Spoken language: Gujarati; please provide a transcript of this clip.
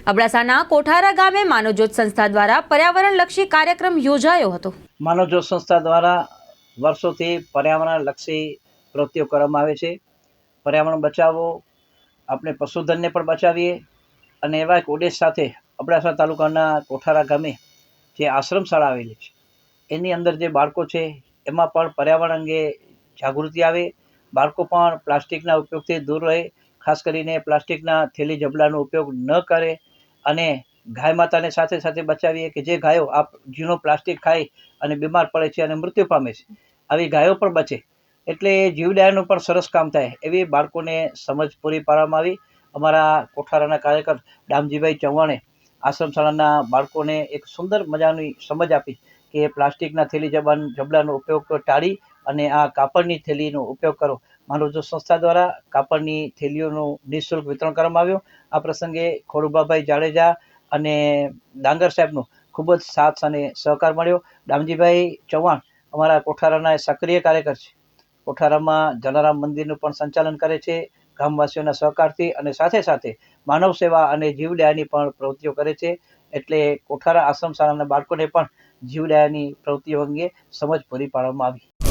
અબડાસાના કોઠારા ગામે માનવજ્યોત સંસ્થા દ્વારા પર્યાવરણલક્ષી કાર્યક્રમ યોજાયો હતો। માનવજ્યોત સંસ્થા દ્વારા વર્ષોથી પર્યાવરણલક્ષી પ્રવૃત્તિઓ કરવામાં આવે છે। પર્યાવરણ બચાવો, આપણે પશુધનને પણ બચાવીએ અને એવા એક ઉદ્દેશ સાથે અબડાસા તાલુકાના કોઠારા ગામે જે આશ્રમ શાળા આવેલી છે એની અંદર જે બાળકો છે એમાં પણ પર્યાવરણ અંગે જાગૃતિ આવે, બાળકો પણ પ્લાસ્ટિકના ઉપયોગથી દૂર રહે, ખાસ કરીને પ્લાસ્ટિકના થેલી ઝબલાનો ઉપયોગ ન કરે અને ગાય માતાને સાથે સાથે બચાવીએ કે જે ગાયો આ ઝીણો પ્લાસ્ટિક ખાઈ અને બીમાર પડે છે અને મૃત્યુ પામે છે, આવી ગાયો પણ બચે એટલે જીવદયાનું પણ સરસ કામ થાય એવી બાળકોને સમજ પૂરી પાડવામાં આવી। અમારા કોઠારાના કાર્યકર દામજીભાઈ ચૌહાણે આશ્રમ શાળાના બાળકોને એક સુંદર મજાની સમજ આપી કે પ્લાસ્ટિકના થેલી ઝબલાનો ઉપયોગ ટાળી અને આ કાપડની થેલીનો ઉપયોગ કરો। માનવજ્યોત સંસ્થા દ્વારા કાપડની થેલીઓનું નિઃશુલ્ક વિતરણ કરવામાં આવ્યું। આ પ્રસંગે ખોડુભાભાઈ જાડેજા અને ડાંગર સાહેબનો ખૂબ જ સાથ અને સહકાર મળ્યો। દામજીભાઈ ચૌહાણ અમારા કોઠારાના સક્રિય કાર્યકર છે, કોઠારામાં જલારામ મંદિરનું પણ સંચાલન કરે છે ગામવાસીઓના સહકારથી અને સાથે સાથે માનવ સેવા અને જીવદયાની પણ પ્રવૃત્તિઓ કરે છે। એટલે કોઠારા આશ્રમ શાળાના બાળકોને પણ જીવદયાની પ્રવૃત્તિઓ અંગે સમજ પૂરી પાડવામાં આવી।